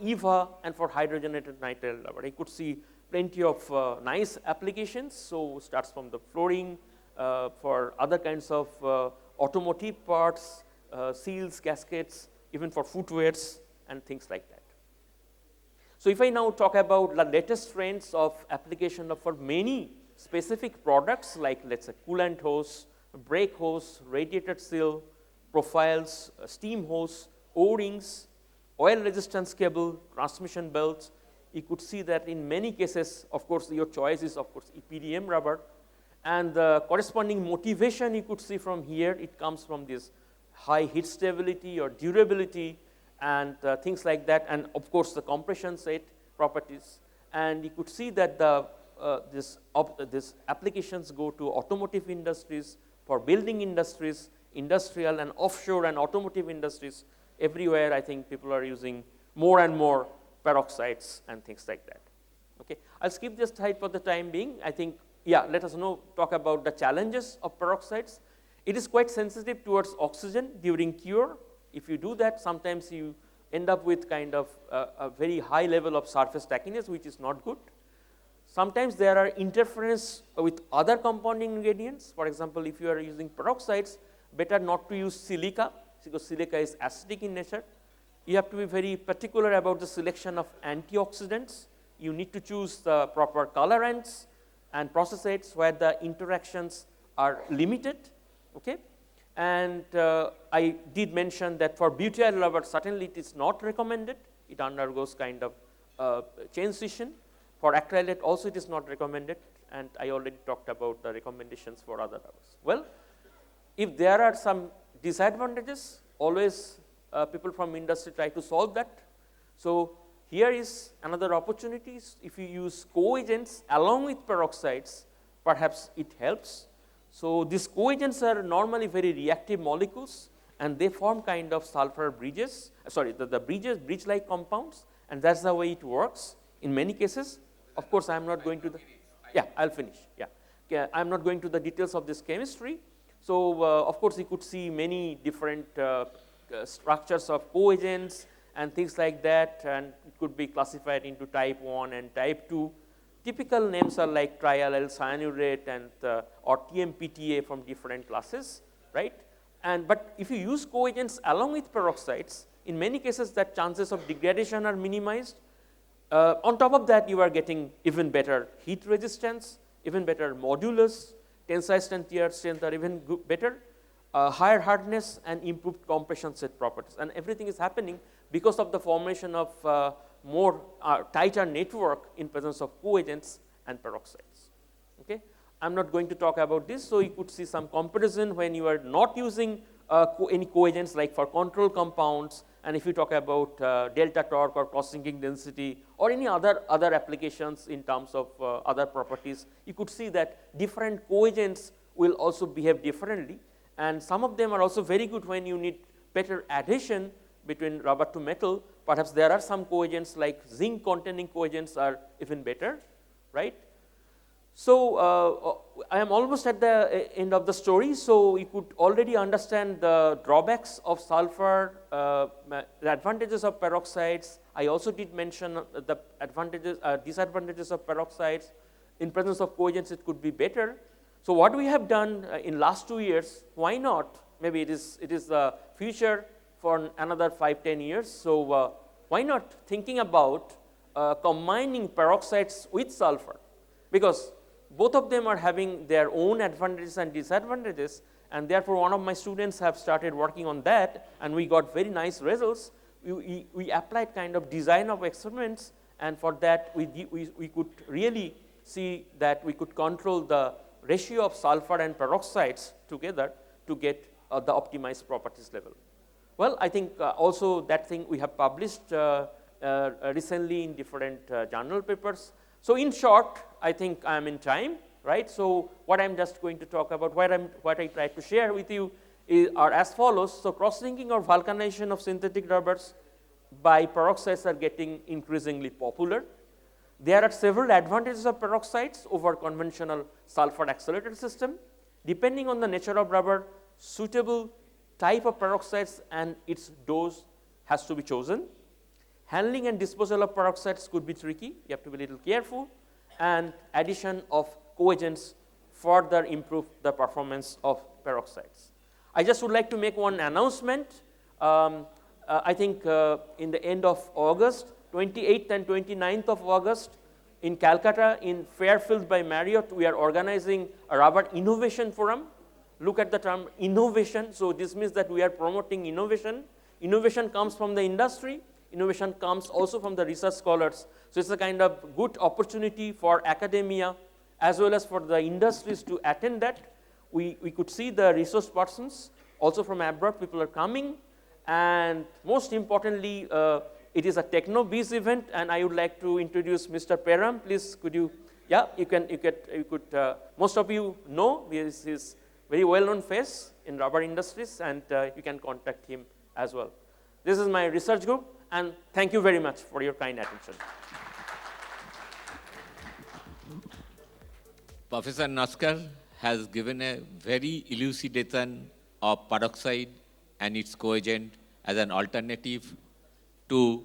EVA and for hydrogenated nitrile rubber. I could see plenty of nice applications. So, starts from the flooring, for other kinds of automotive parts, seals, gaskets, even for footwears and things like that. So, if I now talk about the latest trends of application of for many specific products like let us say coolant hose, brake hose, radiator seal, profiles, steam hose, O-rings, oil resistance cable, transmission belts, you could see that in many cases, of course, your choice is of course EPDM rubber, and the corresponding motivation you could see from here, it comes from this high heat stability or durability and things like that, and of course, the compression set properties. And you could see that the this applications go to automotive industries, for building industries, industrial and offshore and automotive industries. Everywhere I think people are using more and more peroxides and things like that. Okay. I'll skip this slide for the time being. I think, yeah, let us now talk about the challenges of peroxides. It is quite sensitive towards oxygen during cure. If you do that, sometimes you end up with kind of a very high level of surface tackiness, which is not good. Sometimes there are interference with other compounding ingredients. For example, if you are using peroxides, better not to use silica, because silica is acidic in nature. You have to be very particular about the selection of antioxidants. You need to choose the proper colorants and process aids where the interactions are limited. Okay? And I did mention that for butyl rubber, certainly it is not recommended. It undergoes kind of chain scission. For acrylate also it is not recommended, and I already talked about the recommendations for other rubbers. Well, if there are some disadvantages, always people from industry try to solve that. So, here is another opportunity. If you use coagents along with peroxides, perhaps it helps. So, these coagents are normally very reactive molecules, and they form kind of sulfur bridges, the bridge like compounds, and that is the way it works in many cases. Of course, I am not going to the, yeah, I will finish, yeah. Okay, I am not going to the details of this chemistry. So, of course, you could see many different structures of coagents and things like that, and it could be classified into type 1 and type 2. Typical names are like triallyl cyanurate and or TMPTA from different classes, right? And but if you use coagents along with peroxides, in many cases that chances of degradation are minimized. On top of that, you are getting even better heat resistance, even better modulus, tensile strength, tear strength are even better, higher hardness and improved compression set properties, and everything is happening because of the formation of more tighter network in presence of coagents and peroxides. Okay. I am not going to talk about this. So, you could see some comparison when you are not using any coagents like for control compounds, and if you talk about delta torque or cross-linking density or any other applications in terms of other properties, you could see that different coagents will also behave differently, and some of them are also very good when you need better adhesion between rubber to metal. Perhaps there are some coagents like zinc containing coagents are even better, right. So, I am almost at the end of the story. So, you could already understand the drawbacks of sulfur, the advantages of peroxides. I also did mention the advantages, disadvantages of peroxides. In presence of coagents, it could be better. So, what we have done in last 2 years, why not? Maybe it is the future for another 5–10 years. So, why not thinking about combining peroxides with sulfur, because both of them are having their own advantages and disadvantages, and therefore, one of my students have started working on that, and we got very nice results. We applied kind of design of experiments, and for that we could really see that we could control the ratio of sulfur and peroxides together to get the optimized properties level. Well, I think also that thing we have published recently in different journal papers. So, in short, I think I am in time, right. So, what I am just going to talk about, what I try to share with you are as follows. So, cross-linking or vulcanization of synthetic rubbers by peroxides are getting increasingly popular. There are several advantages of peroxides over conventional sulfur accelerated system. Depending on the nature of rubber, suitable type of peroxides and its dose has to be chosen. Handling and disposal of peroxides could be tricky. You have to be a little careful. And addition of coagents further improve the performance of peroxides. I just would like to make one announcement. I think in the end of August, 28th and 29th of August, in Calcutta, in Fairfield by Marriott, we are organizing a rubber innovation forum. Look at the term innovation. So this means that we are promoting innovation. Innovation comes from the industry. Innovation comes also from the research scholars. So it's a kind of good opportunity for academia as well as for the industries to attend that. We could see the resource persons also from abroad. People are coming. And most importantly, it is a TechnoBiz event, and I would like to introduce Mr. Peram. Please, could you? Yeah, you could. Most of you know his very well-known face in rubber industries, and you can contact him as well. This is my research group, and thank you very much for your kind attention. Professor Naskar has given a very elucidation of peroxide and its coagent as an alternative to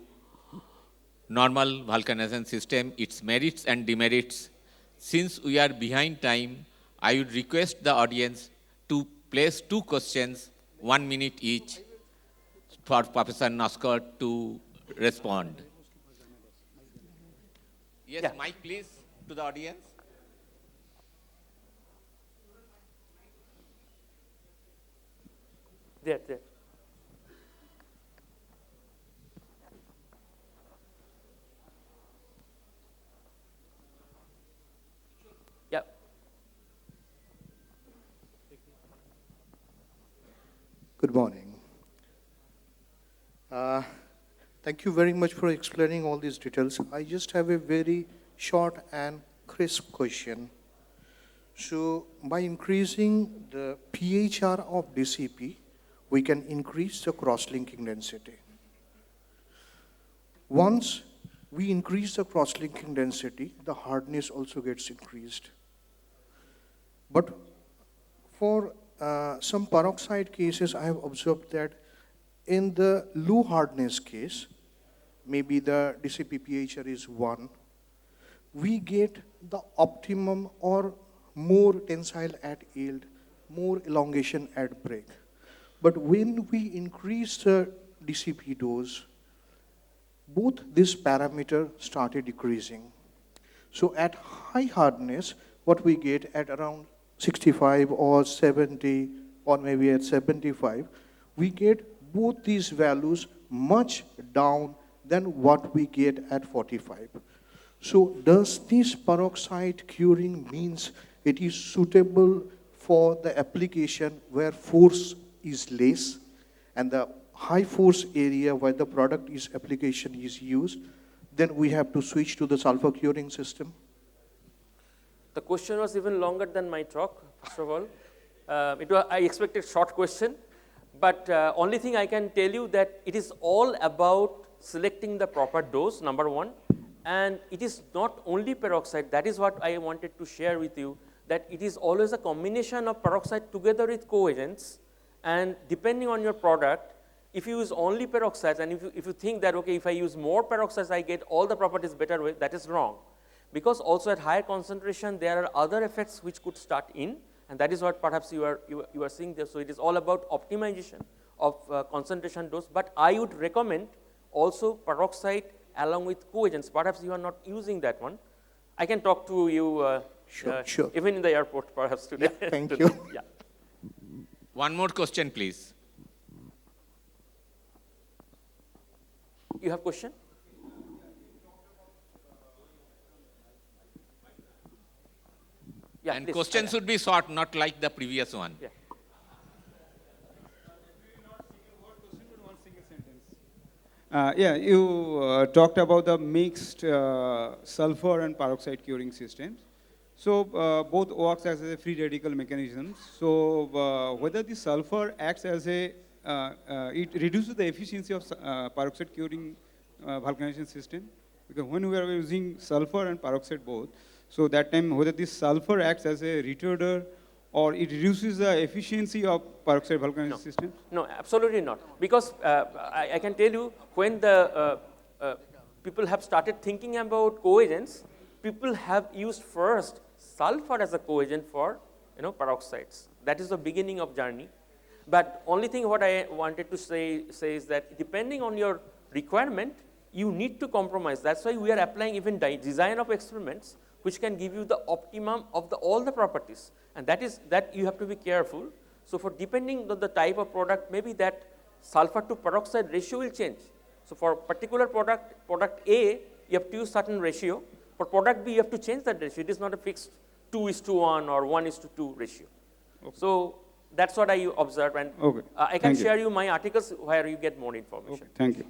normal vulcanization system, its merits and demerits. Since we are behind time, I would request the audience to place 2 questions, 1 minute each, for Professor Naskar to respond. Yes, yeah. Mic please to the audience. There. Yeah. Good morning. Thank you very much for explaining all these details. I just have a very short and crisp question. So by increasing the PHR of DCP, we can increase the cross-linking density. Once we increase the cross-linking density, the hardness also gets increased. But for some peroxide cases, I have observed that in the low hardness case, maybe the DCP PHR is 1, we get the optimum or more tensile at yield, more elongation at break. But when we increase the DCP dose, both this parameter started decreasing. So at high hardness, what we get at around 65 or 70 or maybe at 75, we get both these values much down than what we get at 45. So does this peroxide curing means it is suitable for the application where force is less and the high force area where the product is application is used, then we have to switch to the sulfur curing system? The question was even longer than my talk, first of all. I expected short question, but only thing I can tell you that it is all about selecting the proper dose, number 1, and it is not only peroxide. That is what I wanted to share with you, that it is always a combination of peroxide together with coagents, and depending on your product, if you use only peroxides and if you think that, okay, if I use more peroxides, I get all the properties better, that is wrong. Because also at higher concentration, there are other effects which could start in, and that is what perhaps you are seeing there. So it is all about optimization of concentration dose, but I would recommend also peroxide along with coagents. Perhaps you are not using that one. I can talk to you Sure. even in the airport perhaps today. Yeah, thank you. Yeah. One more question, please. You have question? Yeah, And please. question should be short, not like the previous one. Yeah. You talked about the mixed sulfur and peroxide curing systems. So both works as a free radical mechanism. So whether the sulfur acts as a, it reduces the efficiency of peroxide curing vulcanization system, because when we are using sulfur and peroxide both, so that time whether this sulfur acts as a retarder or it reduces the efficiency of peroxide vulcanization system? No, absolutely not. Because I can tell you when the people have started thinking about coagents, people have used first sulfur as a coagent for peroxides. That is the beginning of journey. But only thing what I wanted to say is that depending on your requirement, you need to compromise. That's why we are applying even design of experiments which can give you the optimum of all the properties. And that you have to be careful. So for depending on the type of product, maybe that sulfur to peroxide ratio will change. So for particular product A, you have to use certain ratio. For product B, you have to change that ratio. It is not a fixed 2:1 or 1:2 ratio. Okay. So that's what I observed, and I can share you my articles where you get more information. Okay. Thank you.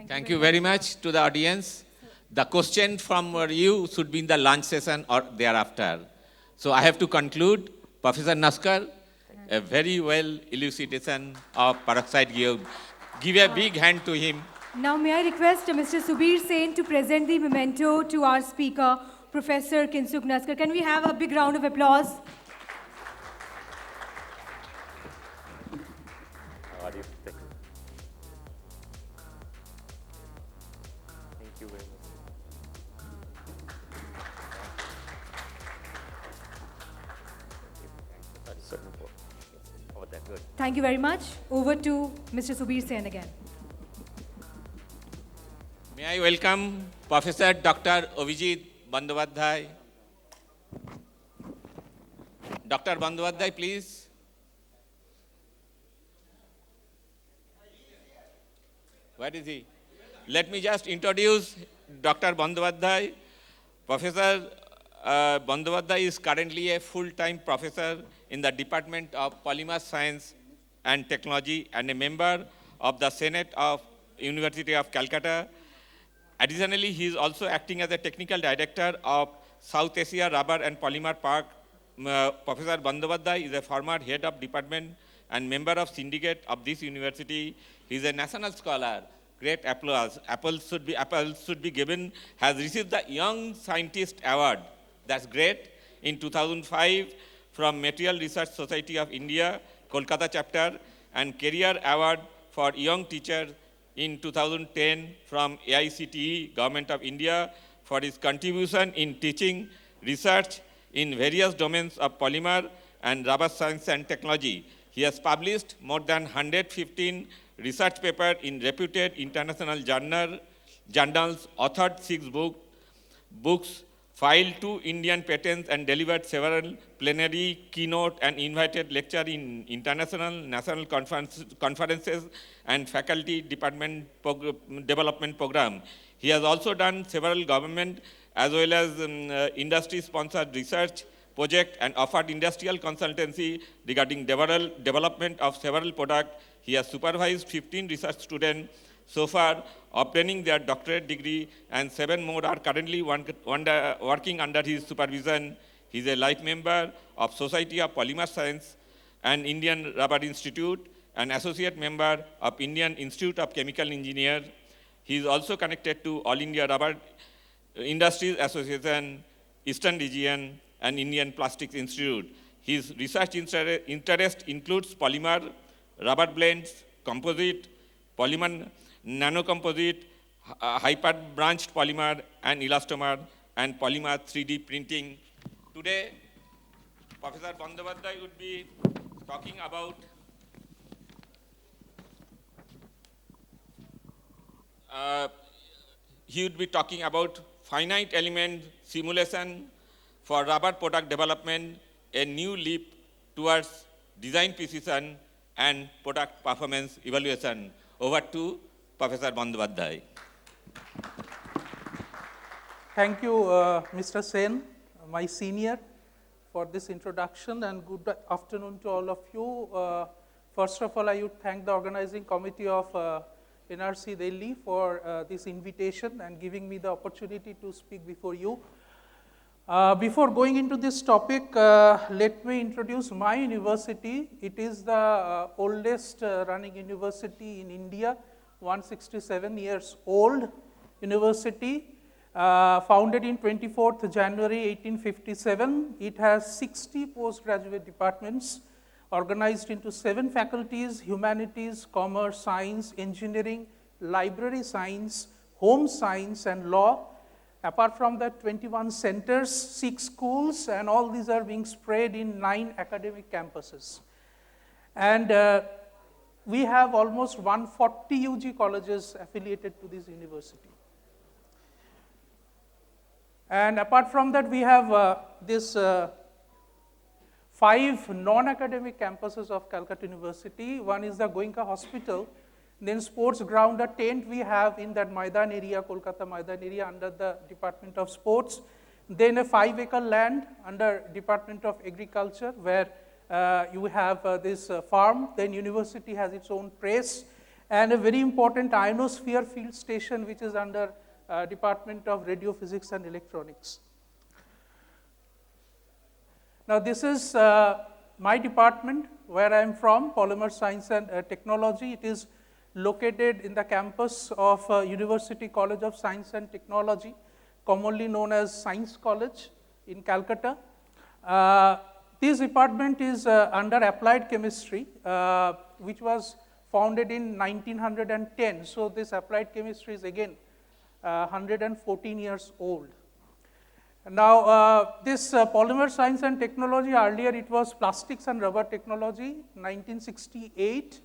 Thank you very much to the audience. The question from you should be in the lunch session or thereafter. So I have to conclude. Professor Naskar, a very well elucidation of peroxide gear. Give a big hand to him. Now may I request Mr. Subir Sen to present the memento to our speaker, Professor Kinsuk Naskar. Can we have a big round of applause? Thank you very much. Good. Thank you very much. Over to Mr. Subir Sen again. May I welcome Professor Dr. Abhijit Bandyopadhyay. Dr. Bandyopadhyay, please. Where is he? Let me just introduce Dr. Bandyopadhyay. Professor Bandyopadhyay is currently a full-time professor in the Department of Polymer Science and Technology and a member of the Senate of University of Calcutta. Additionally, he is also acting as a technical director of South Asia Rubber and Polymer Park. Professor Bandyopadhyay is a former head of department and member of syndicate of this university. He is a national scholar. Great applause. Apple should be given. Has received the Young Scientist Award. That's great. In 2005 from Material Research Society of India, Kolkata chapter, and Career Award for Young Teacher in 2010 from AICTE, Government of India, for his contribution in teaching research in various domains of polymer and rubber science and technology. He has published more than 115 research papers in reputed international journals, authored 6 books, filed 2 Indian patents, and delivered several plenary, keynote, and invited lecture in international, national conferences and faculty department development program. He has also done several government as well as industry-sponsored research project and offered industrial consultancy regarding development of several products. He has supervised 15 research students so far, obtaining their doctorate degree, and 7 more are currently working under his supervision. He is a life member of Society of Polymer Science and Indian Rubber Institute, an associate member of Indian Institute of Chemical Engineers. He is also connected to All India Rubber Industries Association, Eastern Region, and Indian Plastics Institute. His research interest includes polymer, rubber blends, composite, polymer nanocomposite, hyper-branched polymer and elastomer, and polymer 3D printing. Today, Professor Bandyopadhyay would be talking about finite element simulation for rubber product development, a new leap towards design precision and product performance evaluation. Over to Professor Bandyopadhyay. Thank you, Mr. Sen, my senior, for this introduction, and good afternoon to all of you. First of all, I would thank the organizing committee of NRC Delhi for this invitation and giving me the opportunity to speak before you. Before going into this topic, let me introduce my university. It is the oldest running university in India, 167 years old university, founded in 24th January 1857. It has 60 postgraduate departments organized into 7 faculties: humanities, commerce, science, engineering, library science, home science and law. Apart from that, 21 centers, 6 schools, and all these are being spread in 9 academic campuses. And we have almost 140 UG colleges affiliated to this university. And apart from that, we have this 5 non-academic campuses of Calcutta University. One is the Goenka Hospital. Then sports ground, a tent we have in that Maidan area, Kolkata Maidan area, under the Department of Sports. Then a 5-acre land under Department of Agriculture, where you have this farm. Then university has its own press, and a very important ionosphere field station, which is under Department of Radio Physics and Electronics. Now this is my department, where I am from, Polymer Science and Technology. It is located in the campus of University College of Science and Technology, commonly known as Science College in Calcutta. This department is under Applied Chemistry, which was founded in 1910. So this Applied Chemistry is again 114 years old. Now, this Polymer Science and Technology, earlier it was Plastics and Rubber Technology, 1968.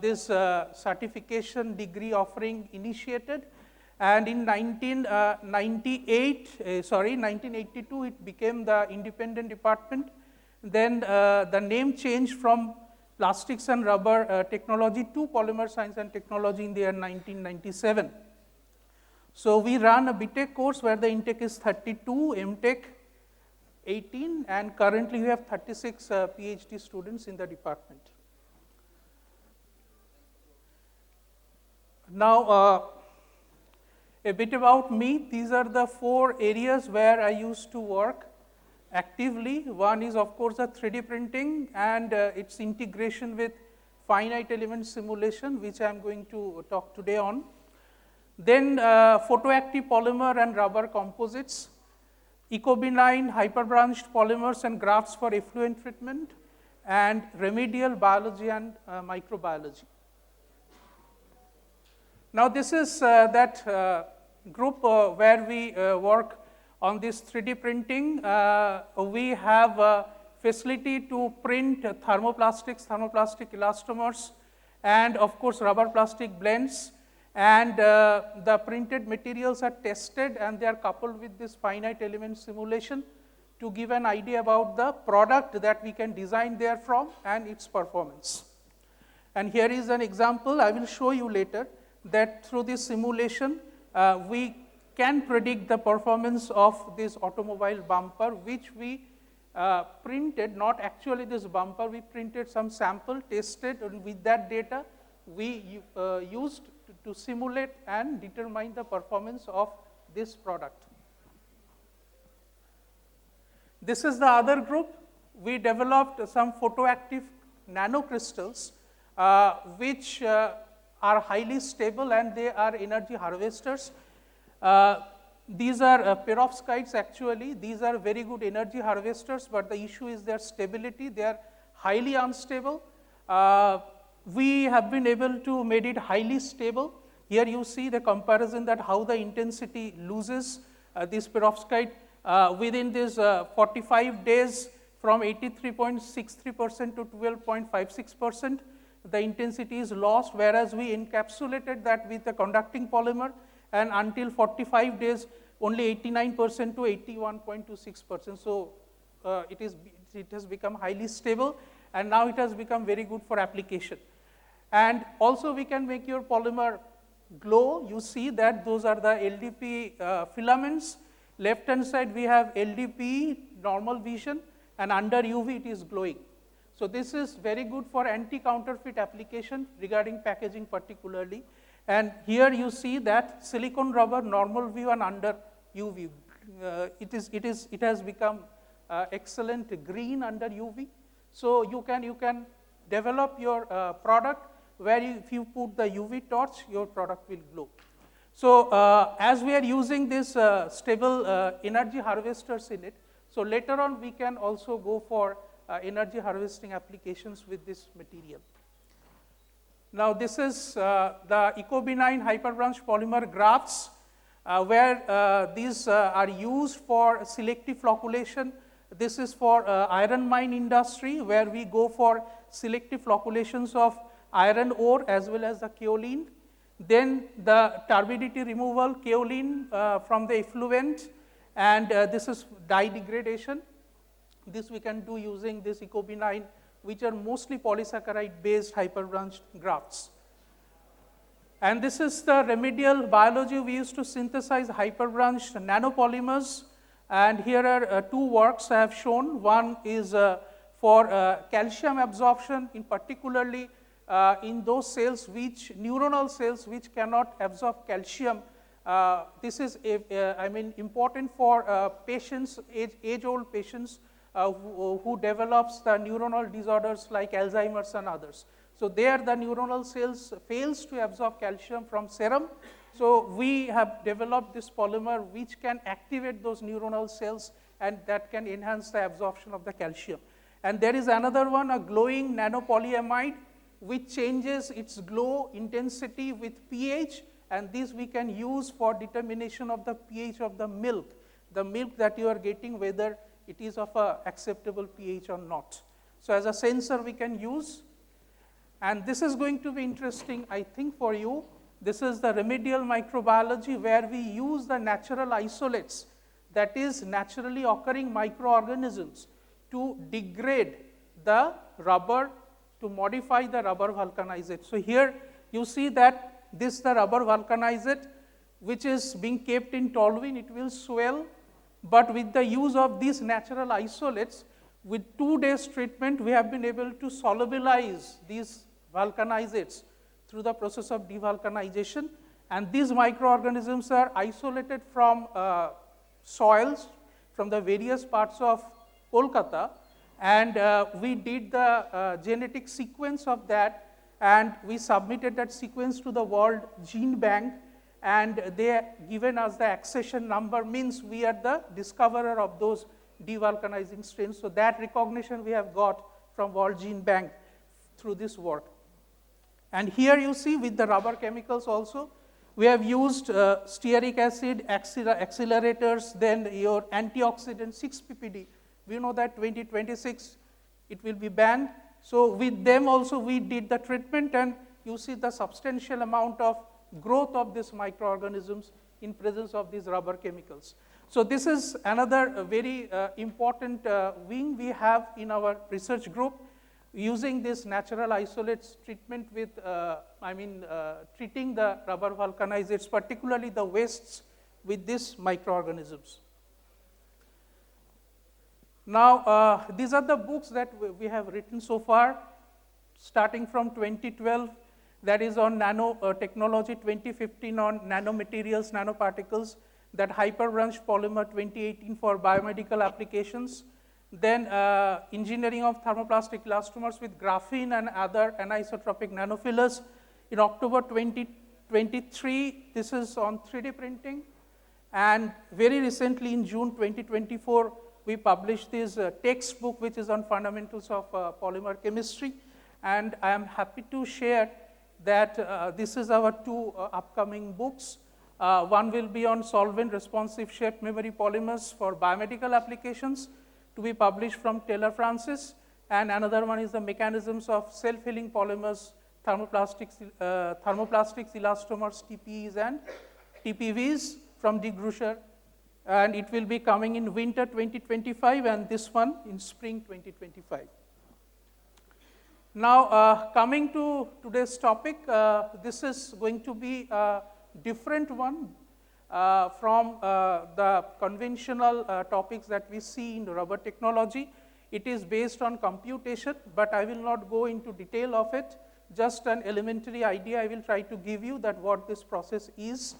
This certification degree offering initiated, and in 1982, it became the independent department. Then the name changed from Plastics and Rubber Technology to Polymer Science and Technology in the year 1997. So we run a BTech course where the intake is 32, MTech 18, and currently we have 36 PhD students in the department. Now, a bit about me. These are the 4 areas where I used to work actively. One is, of course, the 3D printing and its integration with finite element simulation, which I am going to talk today on. Then photoactive polymer and rubber composites, ecobenign hyperbranched polymers and grafts for effluent treatment, and remedial biology and microbiology. Now this is that group where we work on this 3D printing. We have a facility to print thermoplastics, thermoplastic elastomers, and of course rubber plastic blends. And the printed materials are tested, and they are coupled with this finite element simulation to give an idea about the product that we can design therefrom and its performance. And here is an example I will show you later, that through this simulation, we can predict the performance of this automobile bumper, which we printed, not actually this bumper, we printed some sample, tested, and with that data, we used to simulate and determine the performance of this product. This is the other group. We developed some photoactive nanocrystals, which are highly stable, and they are energy harvesters. These are perovskites actually. These are very good energy harvesters, but the issue is their stability. They are highly unstable. We have been able to make it highly stable. Here you see the comparison that how the intensity loses this perovskite within this 45 days from 83.63% to 12.56%. The intensity is lost, whereas we encapsulated that with a conducting polymer, and until 45 days, only 89% to 81.26%. So it has become highly stable, and now it has become very good for application. And also we can make your polymer glow. You see that those are the LDP filaments. Left hand side we have LDP normal vision, and under UV it is glowing. So this is very good for anti-counterfeit application regarding packaging particularly. And here you see that silicon rubber normal view and under UV. It has become excellent green under UV. So you can develop your product where if you put the UV torch, your product will glow. So as we are using this stable energy harvesters in it, so later on we can also go for energy harvesting applications with this material. Now this is the ecobenign hyperbranch polymer grafts, where these are used for selective flocculation. This is for iron mine industry, where we go for selective flocculations of iron ore as well as the kaolin. Then the turbidity removal, kaolin from the effluent, and this is dye degradation. This we can do using this ecobenign, which are mostly polysaccharide-based hyperbranch grafts. And this is the remedial biology we use to synthesize hyperbranch nanopolymers. And here are two works I have shown. One is for calcium absorption, in particularly in those cells which, neuronal cells which cannot absorb calcium. This is, important for patients, age-old patients who develops the neuronal disorders like Alzheimer's and others. So there the neuronal cells fails to absorb calcium from serum. So we have developed this polymer which can activate those neuronal cells, and that can enhance the absorption of the calcium. And there is another one, a glowing nanopolyamide, which changes its glow intensity with pH, and this we can use for determination of the pH of the milk that you are getting, whether it is of a acceptable pH or not. So as a sensor we can use. And this is going to be interesting, I think, for you. This is the remedial microbiology, where we use the natural isolates, that is naturally occurring microorganisms, to degrade the rubber, to modify the rubber vulcanizate. So here you see that this the rubber vulcanizate, which is being kept in toluene, it will swell, but with the use of these natural isolates, with 2 days treatment, we have been able to solubilize these vulcanizates through the process of devulcanization. And these microorganisms are isolated from soils from the various parts of Kolkata, and we did the genetic sequence of that, and we submitted that sequence to the World Gene Bank, and they given us the accession number, means we are the discoverer of those devulcanizing strains. So that recognition we have got from World Gene Bank through this work. And here you see with the rubber chemicals also, we have used stearic acid, accelerators, then your antioxidant 6-PPD. We know that 2026 it will be banned. So with them also we did the treatment, and you see the substantial amount of growth of these microorganisms in presence of these rubber chemicals. So this is another very important wing we have in our research group, using this natural isolates treatment with, treating the rubber vulcanizates, particularly the wastes, with these microorganisms. Now, these are the books that we have written so far, starting from 2012, that is on nanotechnology, 2015 on nanomaterials, nanoparticles, that hyperbranch polymer 2018 for biomedical applications, then engineering of thermoplastic elastomers with graphene and other anisotropic nanofillers. In October 2023, this is on 3D printing, and very recently in June 2024, we published this textbook which is on fundamentals of polymer chemistry, and I am happy to share that this is our 2 upcoming books. One will be on solvent responsive shaped memory polymers for biomedical applications, to be published from Taylor Francis, and another one is the mechanisms of self-healing polymers, thermoplastics, elastomers, TPEs and TPVs from De Gruyter, and it will be coming in winter 2025, and this one in spring 2025. Now, coming to today's topic, this is going to be a different one from the conventional topics that we see in rubber technology. It is based on computation, but I will not go into detail of it. Just an elementary idea I will try to give you, that what this process is.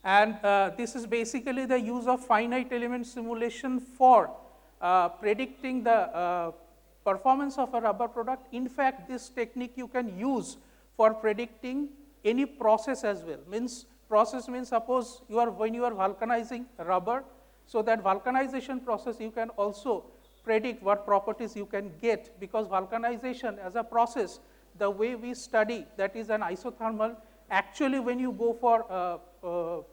And this is basically the use of finite element simulation for predicting the performance of a rubber product. In fact, this technique you can use for predicting any process as well. Process means, suppose when you are vulcanizing rubber, so that vulcanization process you can also predict what properties you can get, because vulcanization as a process the way we study, that is an isothermal, actually when you go for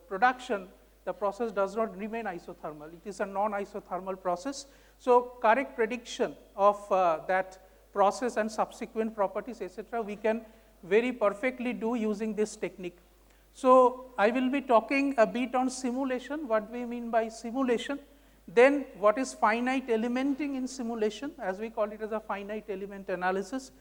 production, the process does not remain isothermal. It is a non-isothermal process. So correct prediction of that process and subsequent properties, etc., we can very perfectly do using this technique. So I will be talking a bit on simulation, what we mean by simulation, then what is finite elementing in simulation, as we call it as a finite element analysis,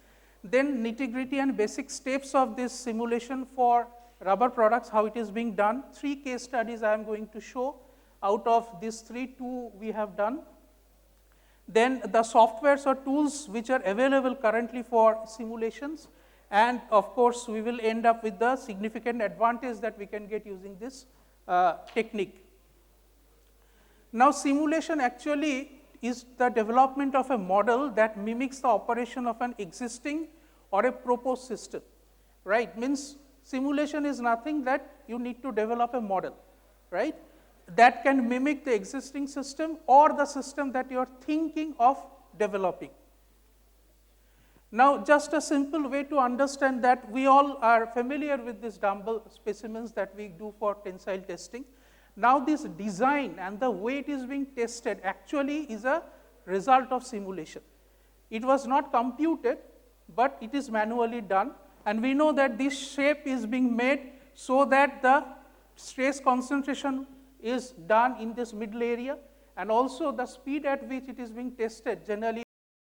then nitty-gritty and basic steps of this simulation for rubber products, how it is being done. 3 case studies I am going to show. Out of these 3, 2 we have done. Then the softwares or tools which are available currently for simulations, and of course we will end up with the significant advantage that we can get using this technique. Now simulation actually is the development of a model that mimics the operation of an existing or a proposed system, right? Means simulation is nothing that you need to develop a model, right? That can mimic the existing system or the system that you are thinking of developing. Now, just a simple way to understand that, we all are familiar with these dumbbell specimens that we do for tensile testing. Now, this design and the way it is being tested actually is a result of simulation. It was not computed, but it is manually done, and we know that this shape is being made so that the stress concentration is done in this middle area, and also the speed at which it is being tested generally